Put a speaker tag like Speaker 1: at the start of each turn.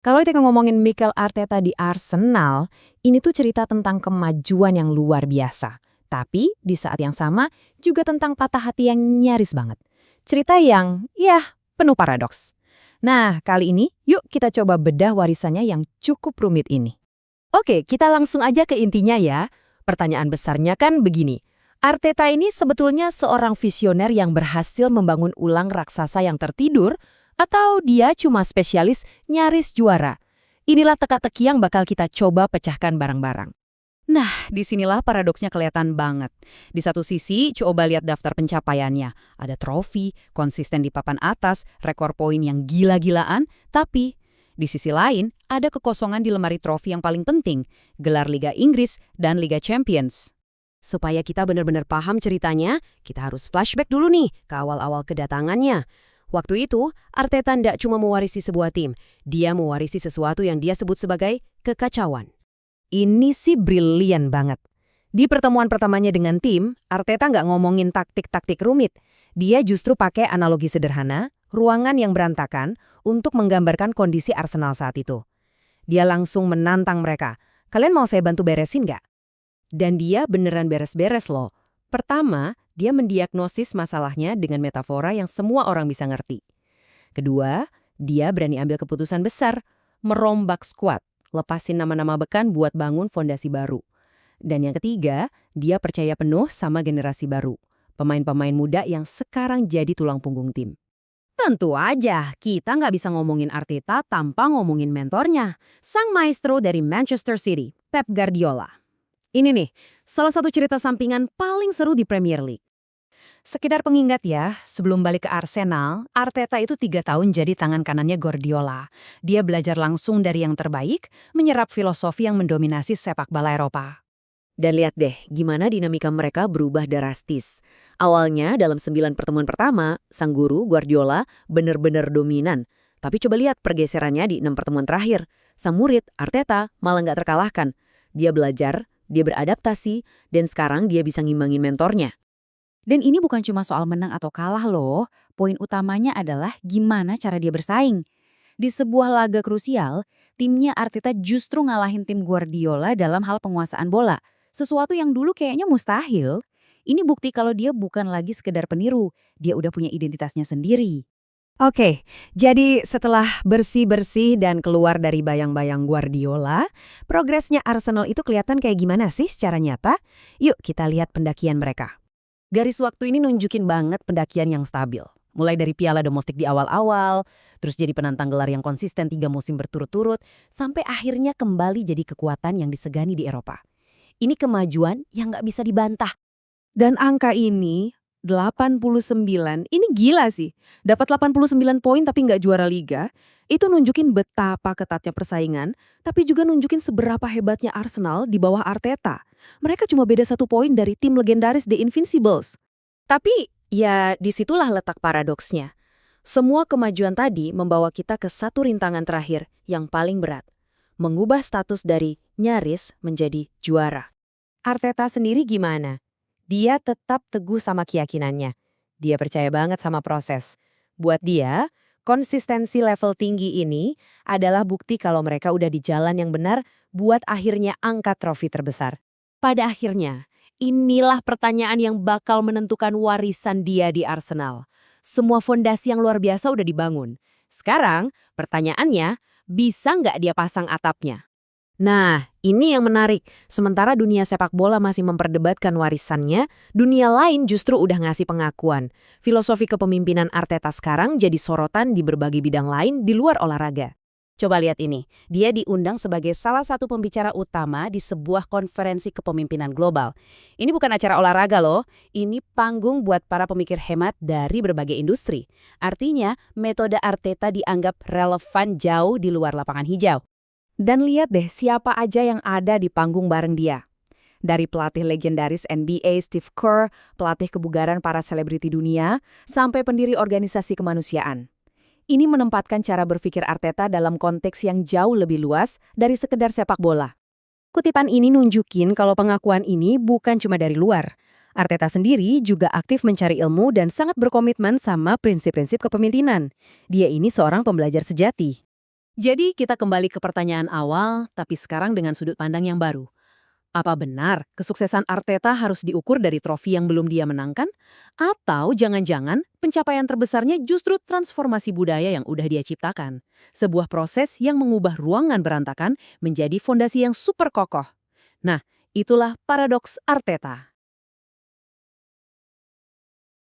Speaker 1: Kalau kita ngomongin Mikel Arteta di Arsenal, ini tuh cerita tentang kemajuan yang luar biasa. Tapi di saat yang sama juga tentang patah hati yang nyaris banget. Cerita yang, ya, penuh paradoks. Nah, kali ini yuk kita coba bedah warisannya yang cukup rumit ini.
Speaker 2: Oke, kita langsung aja ke intinya ya. Pertanyaan besarnya kan begini. Arteta ini sebetulnya seorang visioner yang berhasil membangun ulang raksasa yang tertidur, atau dia cuma spesialis nyaris juara? Inilah teka-teki yang bakal kita coba pecahkan bareng-bareng. Nah, disinilah paradoksnya kelihatan banget. Di satu sisi, coba lihat daftar pencapaiannya. Ada trofi, konsisten di papan atas, rekor poin yang gila-gilaan, tapi di sisi lain, ada kekosongan di lemari trofi yang paling penting, gelar Liga Inggris dan Liga Champions. Supaya kita benar-benar paham ceritanya, kita harus flashback dulu nih ke awal-awal kedatangannya. Waktu itu, Arteta tidak cuma mewarisi sebuah tim, dia mewarisi sesuatu yang dia sebut sebagai kekacauan. Ini sih brilian banget. Di pertemuan pertamanya dengan tim, Arteta nggak ngomongin taktik-taktik rumit. Dia justru pakai analogi sederhana, ruangan yang berantakan, untuk menggambarkan kondisi Arsenal saat itu. Dia langsung menantang mereka, kalian mau saya bantu beresin nggak? Dan dia beneran beres-beres loh. Pertama, dia mendiagnosis masalahnya dengan metafora yang semua orang bisa ngerti. Kedua, dia berani ambil keputusan besar, merombak skuad, lepasin nama-nama bekan buat bangun fondasi baru. Dan yang ketiga, dia percaya penuh sama generasi baru, pemain-pemain muda yang sekarang jadi tulang punggung tim. Tentu aja, kita nggak bisa ngomongin Arteta tanpa ngomongin mentornya, sang maestro dari Manchester City, Pep Guardiola. Ini nih, salah satu cerita sampingan paling seru di Premier League. Sekedar pengingat ya, sebelum balik ke Arsenal, Arteta itu 3 tahun jadi tangan kanannya Guardiola. Dia belajar langsung dari yang terbaik, menyerap filosofi yang mendominasi sepak bola Eropa. Dan lihat deh, gimana dinamika mereka berubah drastis. Awalnya, dalam 9 pertemuan pertama, sang guru, Guardiola, benar-benar dominan. Tapi coba lihat pergeserannya di 6 pertemuan terakhir. Sang murid, Arteta, malah nggak terkalahkan. Dia belajar, dia beradaptasi, dan sekarang dia bisa ngimbangin mentornya. Dan ini bukan cuma soal menang atau kalah loh, poin utamanya adalah gimana cara dia bersaing. Di sebuah laga krusial, timnya Arteta justru ngalahin tim Guardiola dalam hal penguasaan bola. Sesuatu yang dulu kayaknya mustahil. Ini bukti kalau dia bukan lagi sekedar peniru, dia udah punya identitasnya sendiri.
Speaker 1: Oke, jadi setelah bersih-bersih dan keluar dari bayang-bayang Guardiola, progresnya Arsenal itu kelihatan kayak gimana sih secara nyata? Yuk kita lihat pendakian mereka.
Speaker 2: Garis waktu ini nunjukin banget pendakian yang stabil. Mulai dari piala domestik di awal-awal, terus jadi penantang gelar yang konsisten 3 musim berturut-turut, sampai akhirnya kembali jadi kekuatan yang disegani di Eropa. Ini kemajuan yang nggak bisa dibantah.
Speaker 1: Dan angka ini, 89, ini gila sih. Dapat 89 poin tapi nggak juara liga, itu nunjukin betapa ketatnya persaingan, tapi juga nunjukin seberapa hebatnya Arsenal di bawah Arteta. Mereka cuma beda 1 poin dari tim legendaris The Invincibles.
Speaker 2: Tapi ya disitulah letak paradoksnya. Semua kemajuan tadi membawa kita ke satu rintangan terakhir yang paling berat. Mengubah status dari nyaris menjadi juara.
Speaker 1: Arteta sendiri gimana? Dia tetap teguh sama keyakinannya. Dia percaya banget sama proses. Buat dia, konsistensi level tinggi ini adalah bukti kalau mereka udah di jalan yang benar buat akhirnya angkat trofi terbesar.
Speaker 2: Pada akhirnya, inilah pertanyaan yang bakal menentukan warisan dia di Arsenal. Semua fondasi yang luar biasa udah dibangun. Sekarang, pertanyaannya, bisa nggak dia pasang atapnya? Nah, ini yang menarik. Sementara dunia sepak bola masih memperdebatkan warisannya, dunia lain justru udah ngasih pengakuan. Filosofi kepemimpinan Arteta sekarang jadi sorotan di berbagai bidang lain di luar olahraga. Coba lihat ini, dia diundang sebagai salah satu pembicara utama di sebuah konferensi kepemimpinan global. Ini bukan acara olahraga loh, ini panggung buat para pemikir hemat dari berbagai industri. Artinya, metode Arteta dianggap relevan jauh di luar lapangan hijau.
Speaker 1: Dan lihat deh siapa aja yang ada di panggung bareng dia. Dari pelatih legendaris NBA Steve Kerr, pelatih kebugaran para selebriti dunia, sampai pendiri organisasi kemanusiaan. Ini menempatkan cara berpikir Arteta dalam konteks yang jauh lebih luas dari sekedar sepak bola. Kutipan ini nunjukin kalau pengakuan ini bukan cuma dari luar. Arteta sendiri juga aktif mencari ilmu dan sangat berkomitmen sama prinsip-prinsip kepemimpinan. Dia ini seorang pembelajar sejati.
Speaker 3: Jadi kita kembali ke pertanyaan awal, tapi sekarang dengan sudut pandang yang baru. Apa benar kesuksesan Arteta harus diukur dari trofi yang belum dia menangkan? Atau jangan-jangan pencapaian terbesarnya justru transformasi budaya yang udah dia ciptakan? Sebuah proses yang mengubah ruangan berantakan menjadi fondasi yang super kokoh. Nah, itulah paradoks Arteta.